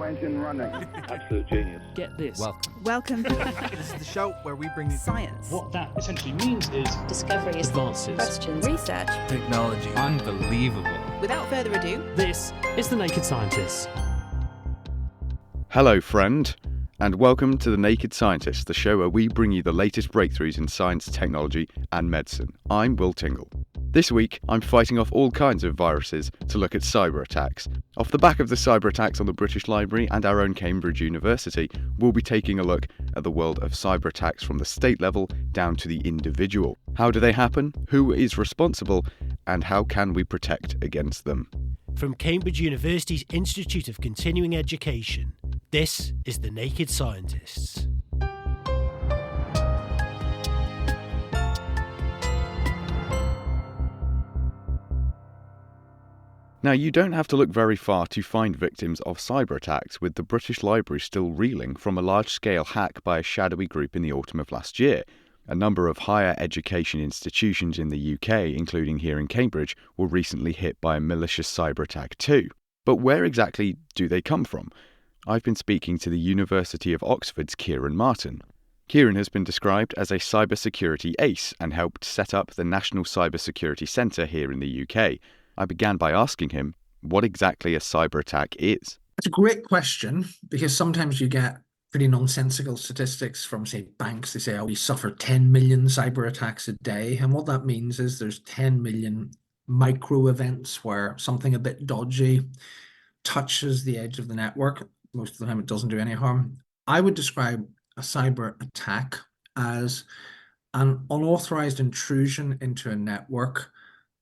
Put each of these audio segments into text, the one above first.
turbo engine running. Absolute genius. Get this. Welcome. This is the show where we bring you Science. What that essentially means is discoveries, Advances. Questions. Research. technology. Unbelievable. Without further ado, This is The Naked Scientists. Hello, friend, and welcome to The Naked Scientist, the show where we bring you the latest breakthroughs in science, technology, and medicine. I'm Will Tingle. This week, I'm fighting off all kinds of viruses to look at cyber attacks. Off the back of the cyber attacks on the British Library and our own Cambridge University, we'll be taking a look at the world of cyber attacks from the state level down to the individual. How do they happen? Who is responsible? And how can we protect against them? From Cambridge University's Institute of Continuing Education, this is The Naked Scientists. Now, you don't have to look very far to find victims of cyber attacks, with the British Library still reeling from a large-scale hack by a shadowy group in the autumn of last year. A number of higher education institutions in the UK, including here in Cambridge, were recently hit by a malicious cyber attack too. But where exactly do they come from? I've been speaking to the University of Oxford's Kieran Martin. Kieran has been described as a cybersecurity ace and helped set up the National Cybersecurity Centre here in the UK. I began by asking him what exactly a cyber attack is. It's a great question, because sometimes you get pretty nonsensical statistics from, say, banks. They say, we suffer 10 million cyber attacks a day. And what that means is there's 10 million micro events where something a bit dodgy touches the edge of the network. Most of the time it doesn't do any harm. I would describe a cyber attack as an unauthorized intrusion into a network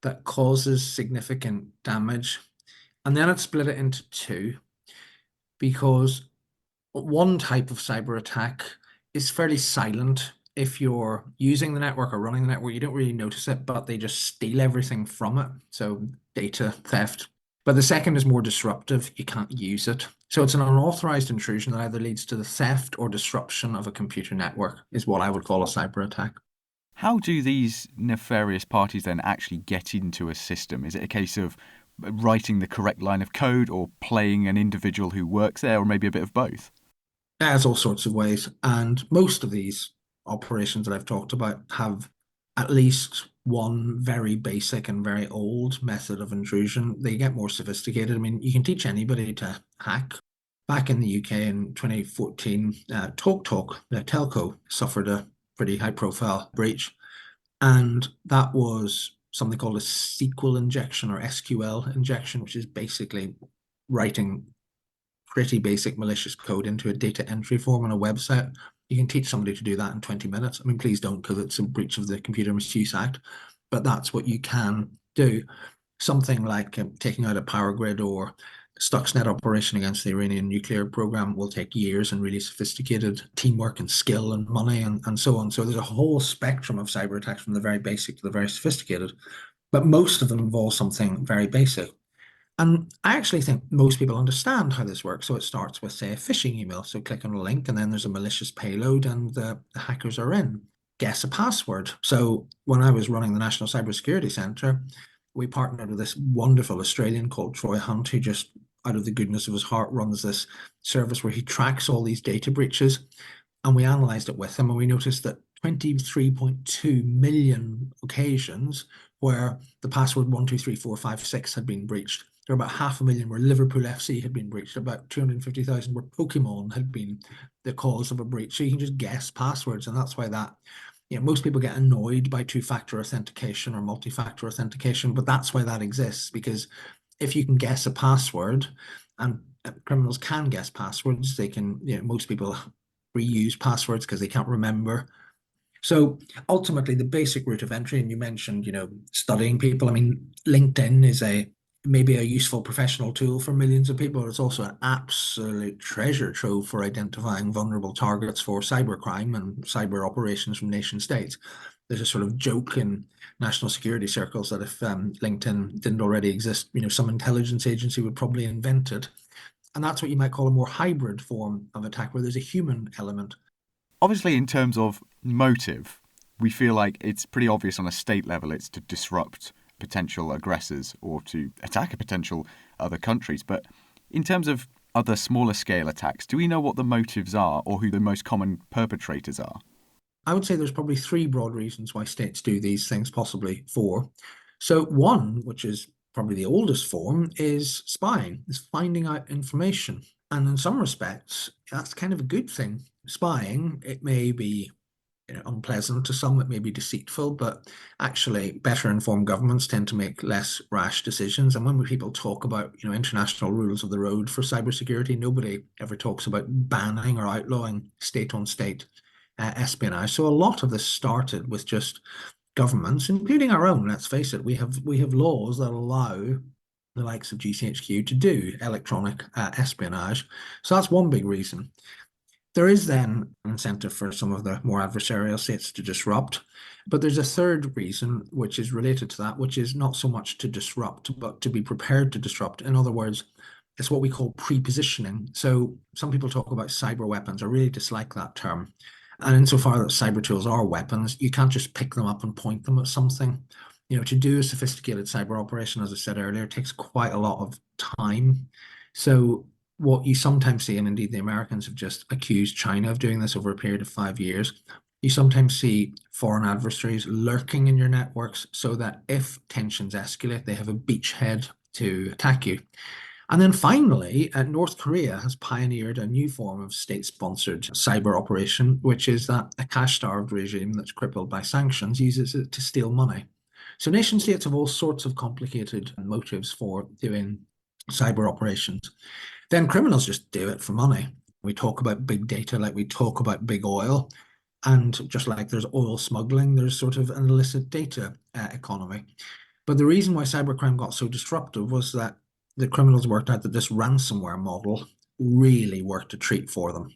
that causes significant damage. And then I'd split it into two, because one type of cyber attack is fairly silent. If you're using the network or running the network, you don't really notice it, but they just steal everything from it. So data theft. But the second is more disruptive. You can't use it. So it's an unauthorized intrusion that either leads to the theft or disruption of a computer network, is what I would call a cyber attack. How do these nefarious parties then actually get into a system? Is it a case of writing the correct line of code or playing an individual who works there, or maybe a bit of both? There's all sorts of ways. And most of these operations that I've talked about have at least one very basic and very old method of intrusion. They get more sophisticated. I mean, you can teach anybody to hack. Back in the UK in 2014, TalkTalk, the telco, suffered a pretty high-profile breach, and that was something called a SQL injection or SQL injection, which is basically writing pretty basic malicious code into a data entry form on a website. You can teach somebody to do that in 20 minutes. I mean, please don't, because it's a breach of the Computer Misuse Act, but that's what you can do. Something like taking out a power grid or Stuxnet operation against the Iranian nuclear program will take years and really sophisticated teamwork and skill and money and so on. So there's a whole spectrum of cyber attacks, from the very basic to the very sophisticated, but most of them involve something very basic. And I actually think most people understand how this works. So it starts with, say, a phishing email. So click on a link and then there's a malicious payload and the hackers are in. Guess a password. So when I was running the National Cybersecurity Centre, we partnered with this wonderful Australian called Troy Hunt, who just, out of the goodness of his heart, runs this service where he tracks all these data breaches. And we analysed it with him, and we noticed that 23.2 million occasions where the password 123456 had been breached. There were about 500,000 where Liverpool FC had been breached. About 250,000 where Pokemon had been the cause of a breach. So you can just guess passwords, and that's why that, most people get annoyed by two-factor authentication or multi-factor authentication, but that's why that exists, because if you can guess a password, and criminals can guess passwords, they can, most people reuse passwords because they can't remember. So ultimately, the basic route of entry, and you mentioned, studying people. I mean, LinkedIn is maybe a useful professional tool for millions of people. It's also an absolute treasure trove for identifying vulnerable targets for cybercrime and cyber operations from nation states. There's a sort of joke in national security circles that if LinkedIn didn't already exist, some intelligence agency would probably invent it. And that's what you might call a more hybrid form of attack, where there's a human element. Obviously, in terms of motive, we feel like it's pretty obvious on a state level it's to disrupt potential aggressors or to attack a potential other countries. But in terms of other smaller scale attacks, do we know what the motives are or who the most common perpetrators are? I would say there's probably three broad reasons why states do these things, possibly four. So one, which is probably the oldest form, is spying, is finding out information. And in some respects, that's kind of a good thing. Spying, it may be unpleasant to some, it may be deceitful, but actually better informed governments tend to make less rash decisions. And when people talk about international rules of the road for cybersecurity, nobody ever talks about banning or outlawing state-on-state espionage. So a lot of this started with just governments, including our own. Let's face it, we have laws that allow the likes of GCHQ to do electronic espionage. So that's one big reason. There is then an incentive for some of the more adversarial states to disrupt. But there's a third reason, which is related to that, which is not so much to disrupt, but to be prepared to disrupt. In other words, it's what we call pre-positioning. So some people talk about cyber weapons. I really dislike that term. And insofar that cyber tools are weapons, you can't just pick them up and point them at something. To do a sophisticated cyber operation, as I said earlier, takes quite a lot of time. So what you sometimes see, and indeed the Americans have just accused China of doing this over a period of 5 years, you sometimes see foreign adversaries lurking in your networks so that if tensions escalate, they have a beachhead to attack you. And then finally, North Korea has pioneered a new form of state-sponsored cyber operation, which is that a cash-starved regime that's crippled by sanctions uses it to steal money. So nation-states have all sorts of complicated motives for doing cyber operations. Then criminals just do it for money. We talk about big data like we talk about big oil. And just like there's oil smuggling, there's sort of an illicit data economy. But the reason why cybercrime got so disruptive was that the criminals worked out that this ransomware model really worked a treat for them.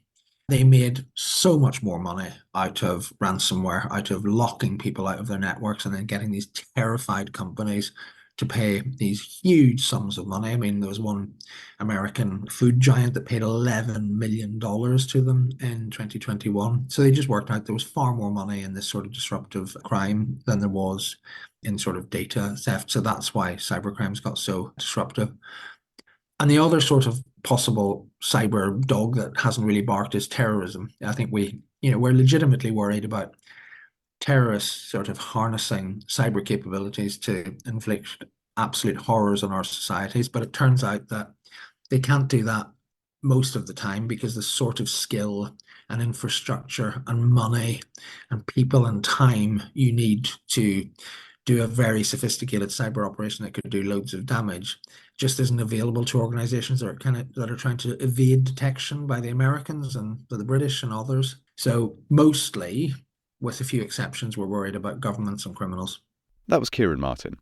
They made so much more money out of ransomware, out of locking people out of their networks and then getting these terrified companies to pay these huge sums of money. I mean, there was one American food giant that paid $11 million to them in 2021. So they just worked out there was far more money in this sort of disruptive crime than there was in sort of data theft. So that's why cybercrimes got so disruptive. And the other sort of possible cyber dog that hasn't really barked is terrorism. I think we're legitimately worried about terrorists sort of harnessing cyber capabilities to inflict absolute horrors on our societies. But it turns out that they can't do that most of the time because the sort of skill and infrastructure and money and people and time you need to do a very sophisticated cyber operation that could do loads of damage just isn't available to organizations that are trying to evade detection by the Americans and the British and others. So mostly, with a few exceptions, we're worried about governments and criminals. That was Kieran Martin.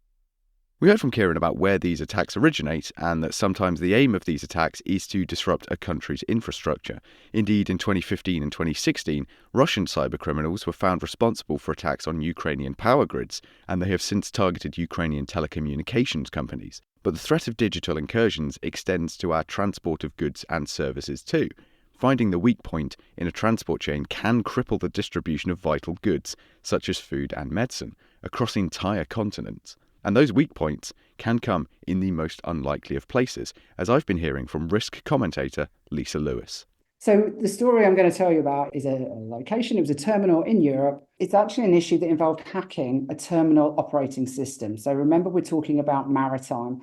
We heard from Kieran about where these attacks originate and that sometimes the aim of these attacks is to disrupt a country's infrastructure. Indeed, in 2015 and 2016, Russian cybercriminals were found responsible for attacks on Ukrainian power grids, and they have since targeted Ukrainian telecommunications companies. But the threat of digital incursions extends to our transport of goods and services too. Finding the weak point in a transport chain can cripple the distribution of vital goods, such as food and medicine, across entire continents. And those weak points can come in the most unlikely of places, as I've been hearing from risk commentator Lisa Lewis. So the story I'm going to tell you about is a location. It was a terminal in Europe. It's actually an issue that involved hacking a terminal operating system. So remember, we're talking about maritime.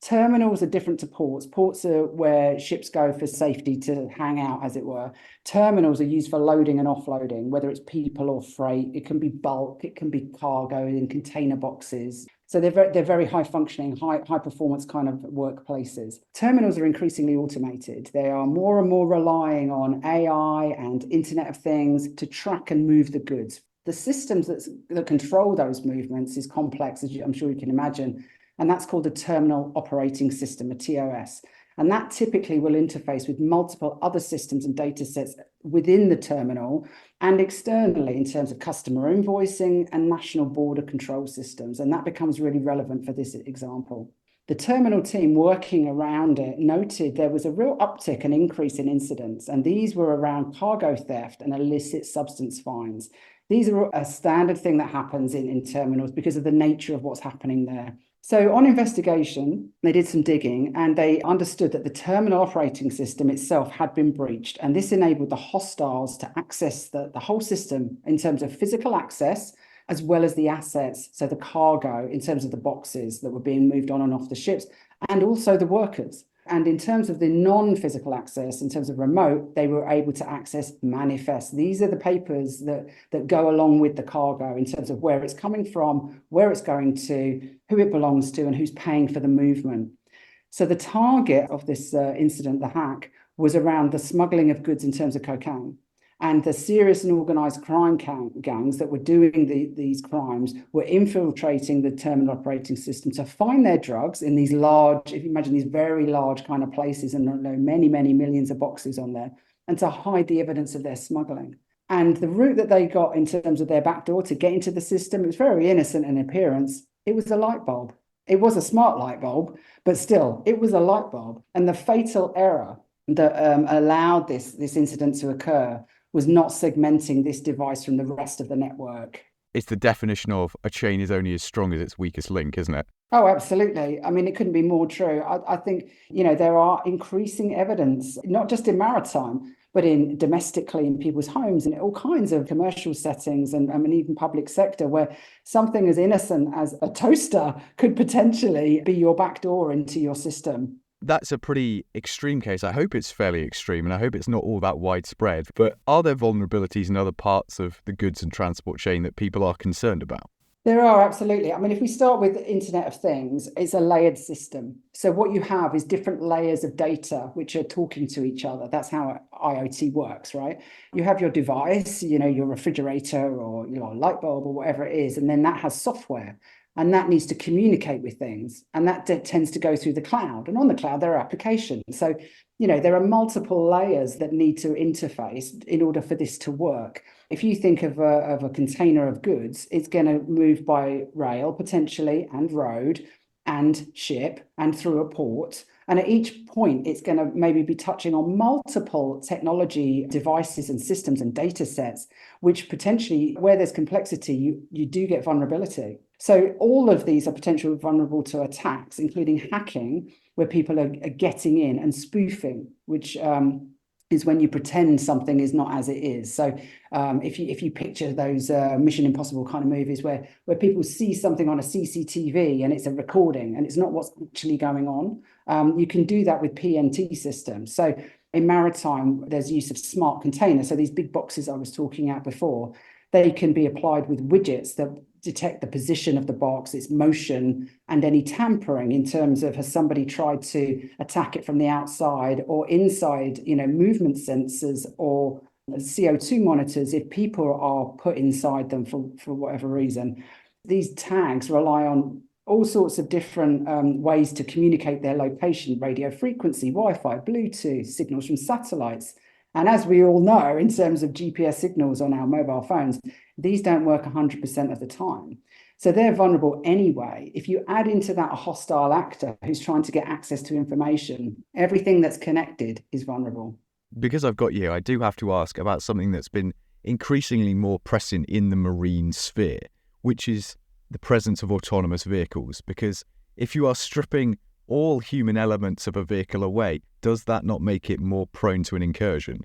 Terminals are different to ports. Ports are where ships go for safety to hang out, as it were. Terminals are used for loading and offloading, whether it's people or freight. It can be bulk, it can be cargo in container boxes. So they're very high functioning, high performance kind of workplaces. Terminals are increasingly automated. They are more and more relying on AI and Internet of Things to track and move the goods. The systems that control those movements is complex, as I'm sure you can imagine. And that's called a terminal operating system, a TOS. And that typically will interface with multiple other systems and data sets within the terminal and externally in terms of customer invoicing and national border control systems. And that becomes really relevant for this example. The terminal team working around it noted there was a real uptick and increase in incidents, and these were around cargo theft and illicit substance fines. These are a standard thing that happens in terminals because of the nature of what's happening there. So on investigation, they did some digging and they understood that the terminal operating system itself had been breached. And this enabled the hostiles to access the whole system in terms of physical access, as well as the assets. So the cargo in terms of the boxes that were being moved on and off the ships, and also the workers. And in terms of the non-physical access, in terms of remote, they were able to access manifests. These are the papers that go along with the cargo in terms of where it's coming from, where it's going to, who it belongs to, and who's paying for the movement. So the target of this incident, the hack, was around the smuggling of goods in terms of cocaine. And the serious and organized crime gangs that were doing these crimes were infiltrating the terminal operating system to find their drugs in these large, if you imagine these very large kind of places, and there are many, many millions of boxes on there, and to hide the evidence of their smuggling. And the route that they got in terms of their backdoor to get into the system, it was very innocent in appearance. It was a light bulb. It was a smart light bulb, but still, it was a light bulb. And the fatal error that allowed this incident to occur was not segmenting this device from the rest of the network. It's the definition of a chain is only as strong as its weakest link, isn't it? Oh, absolutely. I mean, it couldn't be more true. I think, there are increasing evidence, not just in maritime, but in domestically in people's homes and all kinds of commercial settings and even public sector, where something as innocent as a toaster could potentially be your backdoor into your system. That's a pretty extreme case. I hope it's fairly extreme and I hope it's not all that widespread. But are there vulnerabilities in other parts of the goods and transport chain that people are concerned about? There are, absolutely. I mean, if we start with the Internet of Things, it's a layered system. So what you have is different layers of data which are talking to each other. That's how IoT works, right? You have your device, your refrigerator or a light bulb or whatever it is, and then that has software. And that needs to communicate with things. And that tends to go through the cloud. And on the cloud, there are applications. So, there are multiple layers that need to interface in order for this to work. If you think of a container of goods, it's going to move by rail, potentially, and road, and ship, and through a port. And at each point, it's going to maybe be touching on multiple technology devices and systems and data sets, which potentially, where there's complexity, you do get vulnerability. So all of these are potentially vulnerable to attacks, including hacking, where people are getting in, and spoofing, which is when you pretend something is not as it is. So if you picture those Mission Impossible kind of movies where people see something on a CCTV and it's a recording and it's not what's actually going on, you can do that with PNT systems. So in maritime, there's use of smart containers. So these big boxes I was talking about before, they can be applied with widgets that detect the position of the box, its motion, and any tampering in terms of has somebody tried to attack it from the outside or inside, movement sensors or CO2 monitors if people are put inside them for whatever reason. These tags rely on all sorts of different ways to communicate their location: radio frequency, Wi-Fi, Bluetooth, signals from satellites. And as we all know, in terms of GPS signals on our mobile phones, these don't work 100% of the time. So they're vulnerable anyway. If you add into that a hostile actor who's trying to get access to information, everything that's connected is vulnerable. Because I've got you, I do have to ask about something that's been increasingly more pressing in the marine sphere, which is the presence of autonomous vehicles. Because if you are stripping all human elements of a vehicle away, does that not make it more prone to an incursion?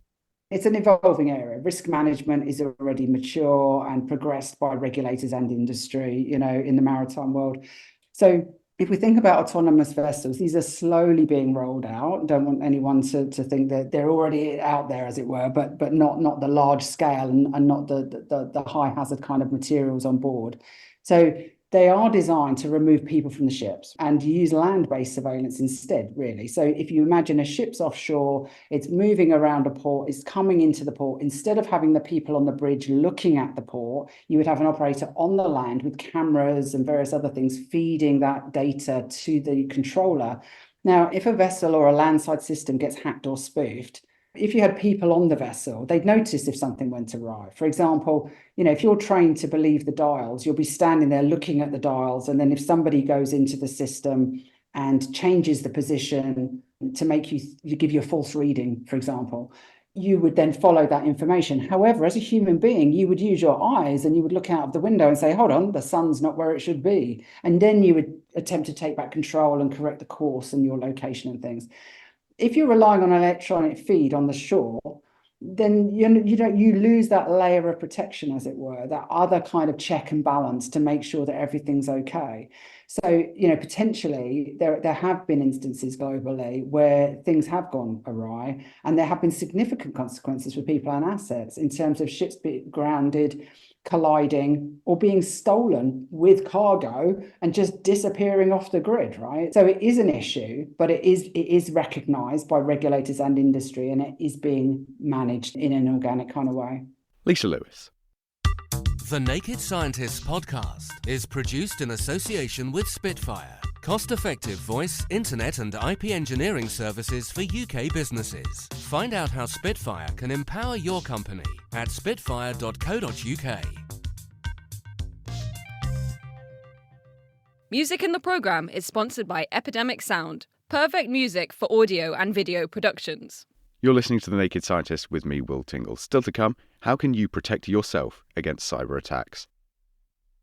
It's an evolving area. Risk management is already mature and progressed by regulators and industry, in the maritime world. So if we think about autonomous vessels, these are slowly being rolled out. Don't want anyone to think that they're already out there, as it were, but not the large scale and not the high hazard kind of materials on board. So they are designed to remove people from the ships and use land-based surveillance instead, really. So if you imagine a ship's offshore, it's moving around a port, it's coming into the port. Instead of having the people on the bridge looking at the port, you would have an operator on the land with cameras and various other things feeding that data to the controller. Now, if a vessel or a landside system gets hacked or spoofed, if you had people on the vessel, they'd notice if something went awry. For example, if you're trained to believe the dials, you'll be standing there looking at the dials. And then if somebody goes into the system and changes the position to make you give you a false reading, for example, you would then follow that information. However, as a human being, you would use your eyes and you would look out of the window and say, hold on, the sun's not where it should be. And then you would attempt to take back control and correct the course and your location and things. If you're relying on an electronic feed on the shore, then you lose that layer of protection, as it were, that other kind of check and balance to make sure that everything's okay. So, potentially there have been instances globally where things have gone awry, and there have been significant consequences for people and assets in terms of ships being grounded, colliding, or being stolen with cargo and just disappearing off the grid, right? So it is an issue, but it is recognised by regulators and industry, and it is being managed in an organic kind of way. Lisa Lewis. The Naked Scientists podcast is produced in association with Spitfire, cost-effective voice, internet and IP engineering services for UK businesses. Find out how Spitfire can empower your company at spitfire.co.uk. Music in the programme is sponsored by Epidemic Sound, perfect music for audio and video productions. You're listening to The Naked Scientist with me, Will Tingle. Still to come, how can you protect yourself against cyber attacks?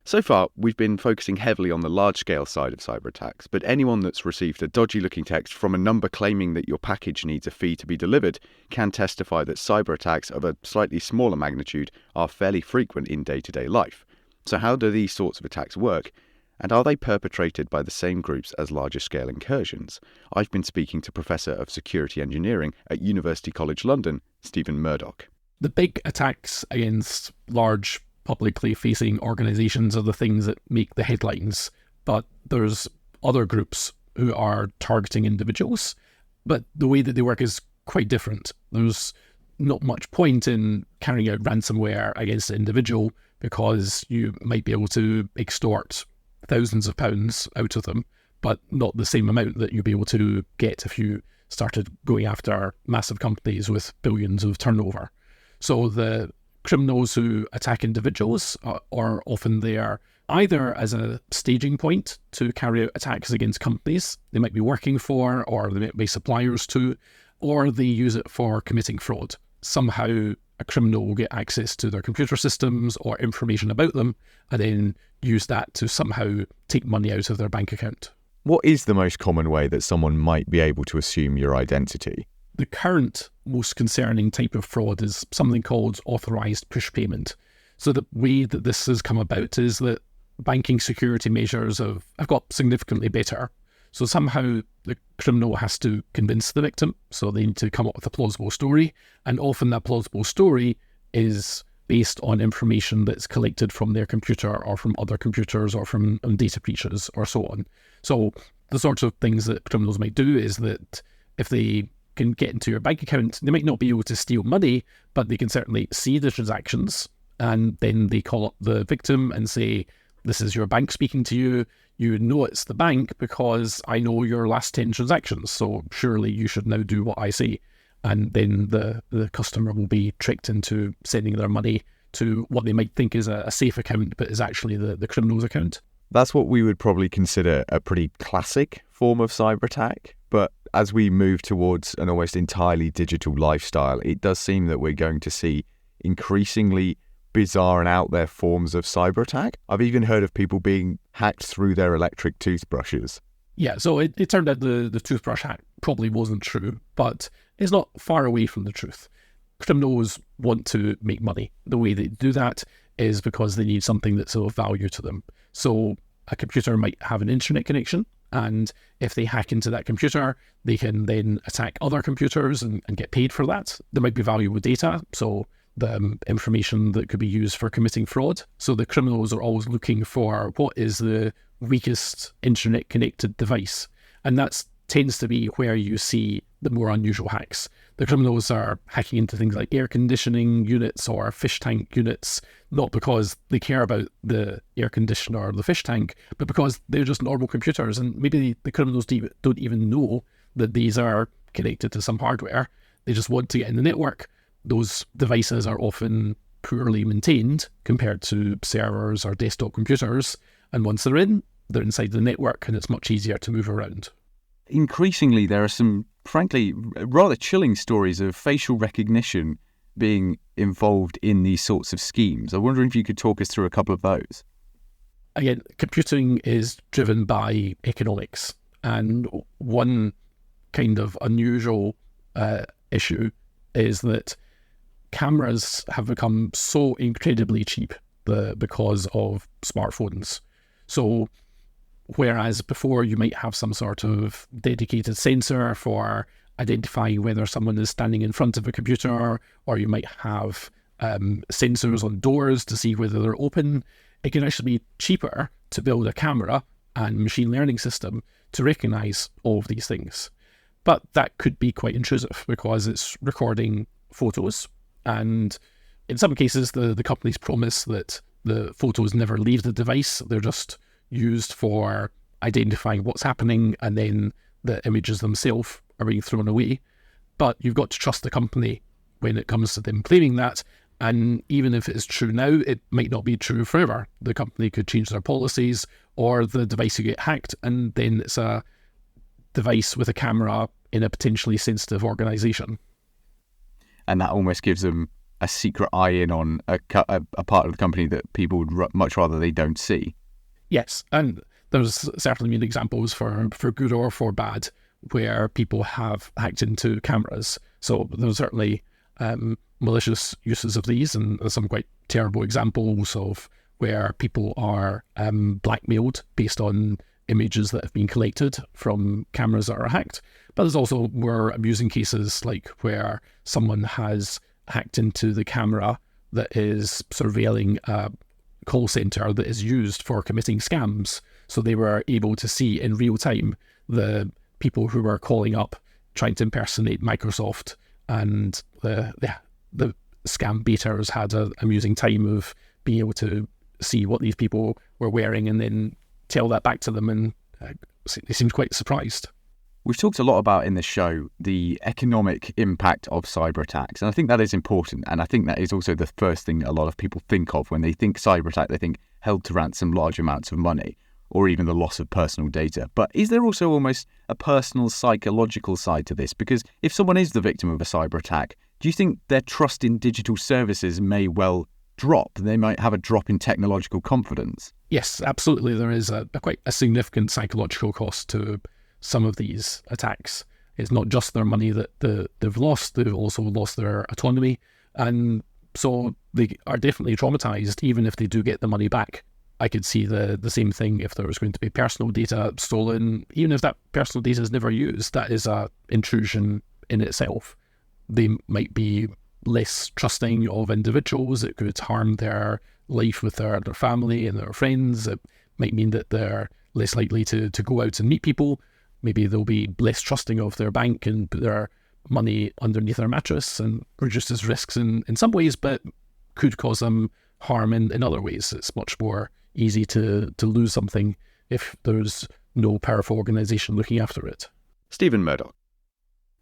So far, we've been focusing heavily on the large-scale side of cyber attacks, but anyone that's received a dodgy-looking text from a number claiming that your package needs a fee to be delivered can testify that cyber attacks of a slightly smaller magnitude are fairly frequent in day-to-day life. So how do these sorts of attacks work? And are they perpetrated by the same groups as larger-scale incursions? I've been speaking to Professor of Security Engineering at University College London, Stephen Murdoch. The big attacks against large publicly facing organisations are the things that make the headlines, but there's other groups who are targeting individuals, but the way that they work is quite different. There's not much point in carrying out ransomware against an individual because you might be able to extort thousands of pounds out of them, but not the same amount that you'd be able to get if you started going after massive companies with billions of turnover. So the criminals who attack individuals are often there either as a staging point to carry out attacks against companies they might be working for, or they might be suppliers to, or they use it for committing fraud. Somehow a criminal will get access to their computer systems or information about them and then use that to somehow take money out of their bank account. What is the most common way that someone might be able to assume your identity? The current most concerning type of fraud is something called authorised push payment. So the way that this has come about is that banking security measures have got significantly better. So somehow the criminal has to convince the victim, so they need to come up with a plausible story, and often that plausible story is based on information that's collected from their computer or from other computers or from data breaches or so on. So the sorts of things that criminals might do is that if they can get into your bank account, they might not be able to steal money, but they can certainly see the transactions, and then they call up the victim and say, this is your bank speaking to you. You know it's the bank because I know your last 10 transactions, so surely you should now do what I say. And then the customer will be tricked into sending their money to what they might think is a safe account, but is actually the criminal's account. That's what we would probably consider a pretty classic form of cyber attack. But as we move towards an almost entirely digital lifestyle, it does seem that we're going to see increasingly bizarre and out there forms of cyber attack. I've even heard of people being hacked through their electric toothbrushes. Yeah, so it turned out the toothbrush hack probably wasn't true, but it's not far away from the truth. Criminals want to make money. The way they do that is because they need something that's of value to them. So a computer might have an internet connection, and if they hack into that computer, they can then attack other computers and get paid for that. There might be valuable data, so the information that could be used for committing fraud. So the criminals are always looking for what is the weakest internet connected device. And that tends to be where you see the more unusual hacks. The criminals are hacking into things like air conditioning units or fish tank units, not because they care about the air conditioner or the fish tank, but because they're just normal computers. And maybe the criminals don't even know that these are connected to some hardware. They just want to get in the network. Those devices are often poorly maintained compared to servers or desktop computers. And once they're inside the network, and it's much easier to move around. Increasingly, there are some frankly, rather chilling stories of facial recognition being involved in these sorts of schemes. I wonder if you could talk us through a couple of those. Again, computing is driven by economics, and one kind of unusual issue is that cameras have become so incredibly cheap because of smartphones. So whereas before you might have some sort of dedicated sensor for identifying whether someone is standing in front of a computer, or you might have sensors on doors to see whether they're open, it can actually be cheaper to build a camera and machine learning system to recognize all of these things. But that could be quite intrusive because it's recording photos, and in some cases the companies promise that the photos never leave the device. They're just used for identifying what's happening, and then the images themselves are being thrown away. But you've got to trust the company when it comes to them claiming that. And even if it's true now, it might not be true forever. The company could change their policies, or the device could get hacked, and then it's a device with a camera in a potentially sensitive organisation. And that almost gives them a secret eye in on a part of the company that people would much rather they don't see. Yes, and there's certainly been examples for good or for bad where people have hacked into cameras. So there's certainly malicious uses of these, and there's some quite terrible examples of where people are blackmailed based on images that have been collected from cameras that are hacked. But there's also more amusing cases, like where someone has hacked into the camera that is surveilling a call center that is used for committing scams. So they were able to see in real time the people who were calling up trying to impersonate Microsoft, and the scam baiters had an amusing time of being able to see what these people were wearing and then tell that back to them, and they seemed quite surprised. We've talked a lot about in this show the economic impact of cyber attacks, and I think that is important, and I think that is also the first thing a lot of people think of when they think cyber attack. They think held to ransom large amounts of money, or even the loss of personal data. But is there also almost a personal psychological side to this? Because if someone is the victim of a cyber attack, do you think their trust in digital services may well drop? They might have a drop in technological confidence. Yes, absolutely. There is quite a significant psychological cost to some of these attacks. It's not just their money that they've lost, they've also lost their autonomy. And so they are definitely traumatized, even if they do get the money back. I could see the same thing if there was going to be personal data stolen. Even if that personal data is never used, that is a intrusion in itself. They might be less trusting of individuals. It could harm their life with their family and their friends. It might mean that they're less likely to go out and meet people. Maybe they'll be less trusting of their bank and put their money underneath their mattress, and reduces risks in some ways, but could cause them harm in other ways. It's much more easy to lose something if there's no powerful organisation looking after it. Stephen Murdoch.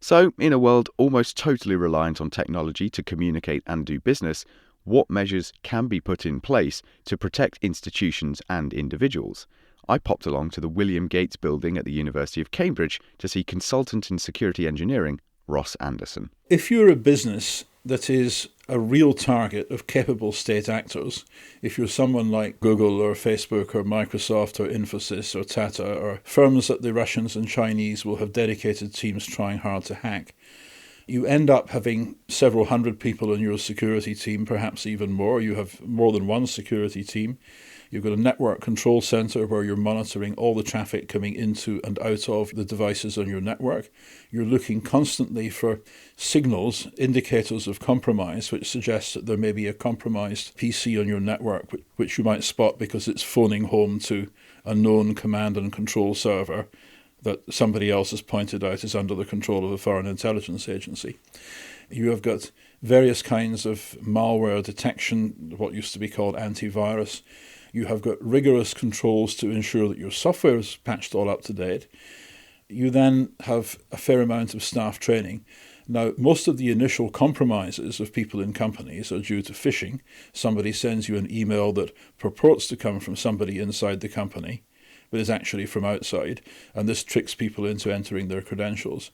So, in a world almost totally reliant on technology to communicate and do business, what measures can be put in place to protect institutions and individuals? I popped along to the William Gates building at the University of Cambridge to see consultant in security engineering Ross Anderson. If you're a business that is a real target of capable state actors, if you're someone like Google or Facebook or Microsoft or Infosys or Tata, or firms that the Russians and Chinese will have dedicated teams trying hard to hack, you end up having several hundred people in your security team, perhaps even more. You have more than one security team. You've got a network control center where you're monitoring all the traffic coming into and out of the devices on your network. You're looking constantly for signals, indicators of compromise, which suggests that there may be a compromised PC on your network, which you might spot because it's phoning home to a known command and control server that somebody else has pointed out is under the control of a foreign intelligence agency. You have got various kinds of malware detection, what used to be called antivirus. You have got rigorous controls to ensure that your software is patched all up to date. You then have a fair amount of staff training. Now, most of the initial compromises of people in companies are due to phishing. Somebody sends you an email that purports to come from somebody inside the company, but is actually from outside, and this tricks people into entering their credentials.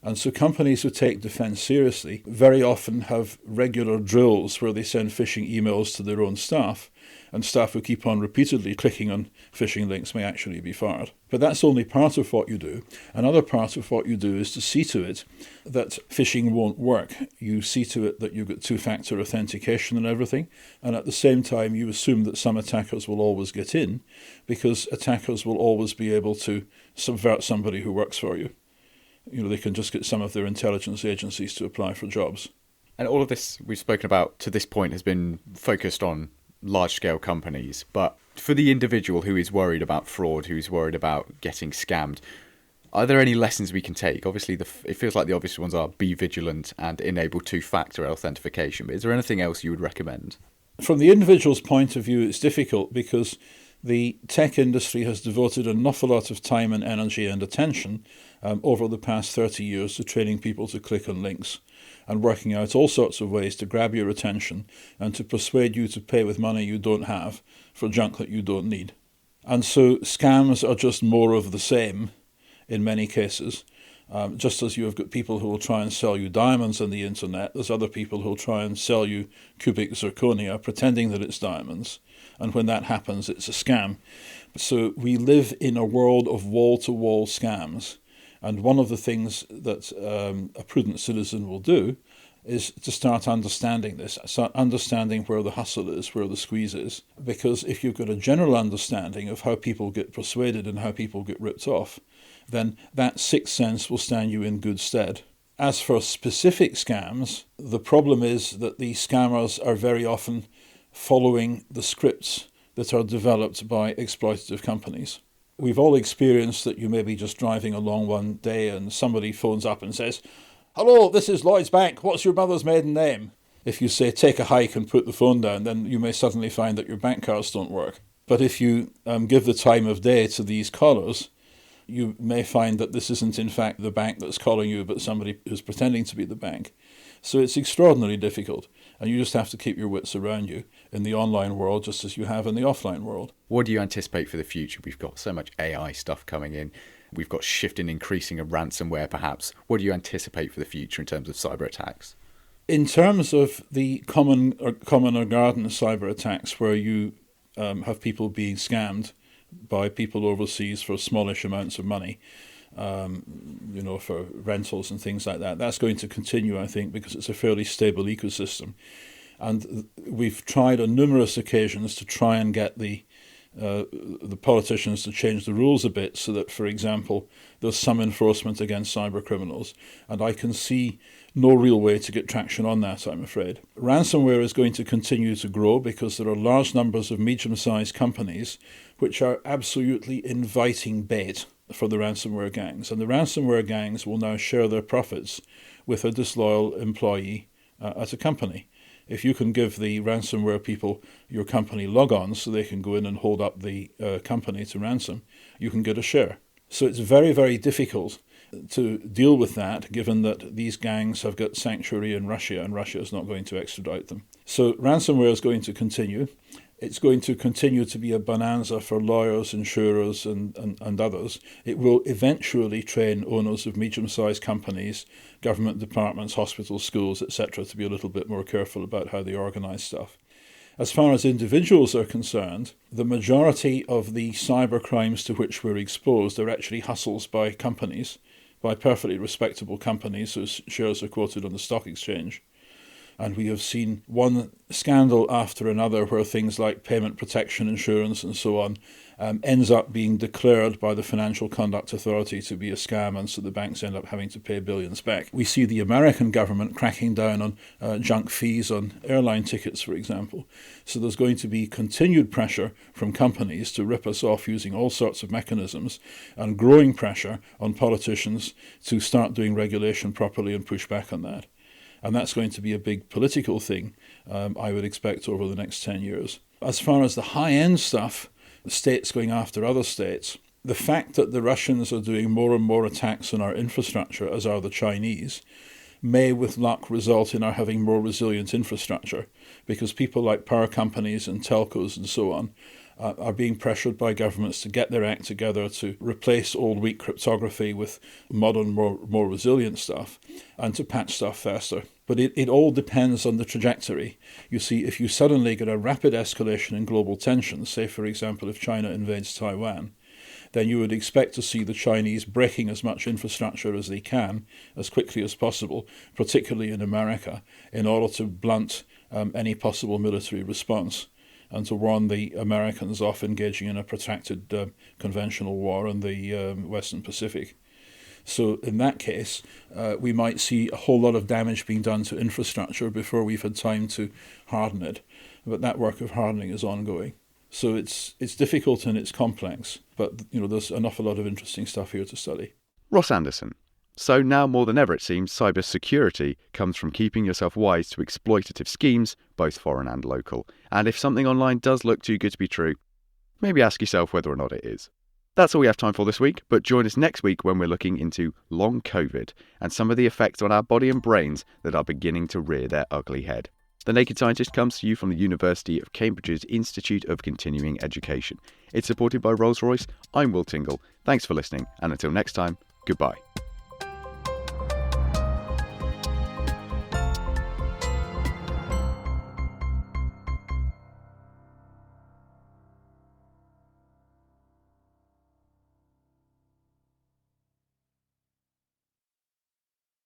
And so companies who take defence seriously very often have regular drills where they send phishing emails to their own staff, and staff who keep on repeatedly clicking on phishing links may actually be fired. But that's only part of what you do. Another part of what you do is to see to it that phishing won't work. You see to it that you've got two-factor authentication and everything, and at the same time you assume that some attackers will always get in, because attackers will always be able to subvert somebody who works for you. They can just get some of their intelligence agencies to apply for jobs. And all of this we've spoken about to this point has been focused on large-scale companies. But for the individual who is worried about fraud, who is worried about getting scammed, are there any lessons we can take? Obviously, it feels like the obvious ones are be vigilant and enable two-factor authentication. But is there anything else you would recommend? From the individual's point of view, it's difficult because the tech industry has devoted an awful lot of time and energy and attention over the past 30 years to training people to click on links and working out all sorts of ways to grab your attention and to persuade you to pay with money you don't have for junk that you don't need. And so scams are just more of the same in many cases. Just as you have got people who will try and sell you diamonds on the internet, there's other people who will try and sell you cubic zirconia pretending that it's diamonds. And when that happens, it's a scam. So we live in a world of wall-to-wall scams. And one of the things that a prudent citizen will do is to start understanding this, start understanding where the hustle is, where the squeeze is. Because if you've got a general understanding of how people get persuaded and how people get ripped off, then that sixth sense will stand you in good stead. As for specific scams, the problem is that the scammers are very often following the scripts that are developed by exploitative companies. We've all experienced that you may be just driving along one day and somebody phones up and says, "Hello, this is Lloyds Bank. What's your mother's maiden name?" If you say, "Take a hike and put the phone down," then you may suddenly find that your bank cards don't work. But if you give the time of day to these callers, you may find that this isn't in fact the bank that's calling you, but somebody who's pretending to be the bank. So it's extraordinarily difficult, and you just have to keep your wits around you in the online world just as you have in the offline world. What do you anticipate for the future? We've got so much AI stuff coming in. We've got shifting, increasing of ransomware perhaps. What do you anticipate for the future in terms of cyber attacks? In terms of the common or garden cyber attacks where you have people being scammed by people overseas for smallish amounts of money, for rentals and things like that. That's going to continue, I think, because it's a fairly stable ecosystem. And we've tried on numerous occasions to try and get the politicians to change the rules a bit so that, for example, there's some enforcement against cyber criminals. And I can see no real way to get traction on that, I'm afraid. Ransomware is going to continue to grow because there are large numbers of medium-sized companies which are absolutely inviting bait for the ransomware gangs. And the ransomware gangs will now share their profits with a disloyal employee at a company. If you can give the ransomware people your company logons so they can go in and hold up the company to ransom, you can get a share. So it's very, very difficult to deal with that, given that these gangs have got sanctuary in Russia and Russia is not going to extradite them. So ransomware is going to continue. It's going to continue to be a bonanza for lawyers, insurers, and others. It will eventually train owners of medium-sized companies, government departments, hospitals, schools, etc., to be a little bit more careful about how they organise stuff. As far as individuals are concerned, the majority of the cyber crimes to which we're exposed are actually hustles by companies, by perfectly respectable companies whose shares are quoted on the stock exchange. And we have seen one scandal after another where things like payment protection insurance and so on ends up being declared by the Financial Conduct Authority to be a scam, and so the banks end up having to pay billions back. We see the American government cracking down on junk fees on airline tickets, for example. So there's going to be continued pressure from companies to rip us off using all sorts of mechanisms, and growing pressure on politicians to start doing regulation properly and push back on that. And that's going to be a big political thing, I would expect, over the next 10 years. As far as the high-end stuff, states going after other states, the fact that the Russians are doing more and more attacks on our infrastructure, as are the Chinese, may with luck result in our having more resilient infrastructure, because people like power companies and telcos and so on are being pressured by governments to get their act together to replace old weak cryptography with modern, more resilient stuff and to patch stuff faster. But it all depends on the trajectory. You see, if you suddenly get a rapid escalation in global tensions, say, for example, if China invades Taiwan, then you would expect to see the Chinese breaking as much infrastructure as they can as quickly as possible, particularly in America, in order to blunt any possible military response and to warn the Americans off engaging in a protracted conventional war in the Western Pacific. So in that case, we might see a whole lot of damage being done to infrastructure before we've had time to harden it. But that work of hardening is ongoing. So it's difficult and it's complex, but there's an awful lot of interesting stuff here to study. Ross Anderson. So now more than ever it seems, cybersecurity comes from keeping yourself wise to exploitative schemes, both foreign and local. And if something online does look too good to be true, maybe ask yourself whether or not it is. That's all we have time for this week, but join us next week when we're looking into long COVID and some of the effects on our body and brains that are beginning to rear their ugly head. The Naked Scientist comes to you from the University of Cambridge's Institute of Continuing Education. It's supported by Rolls-Royce. I'm Will Tingle. Thanks for listening, and until next time, goodbye.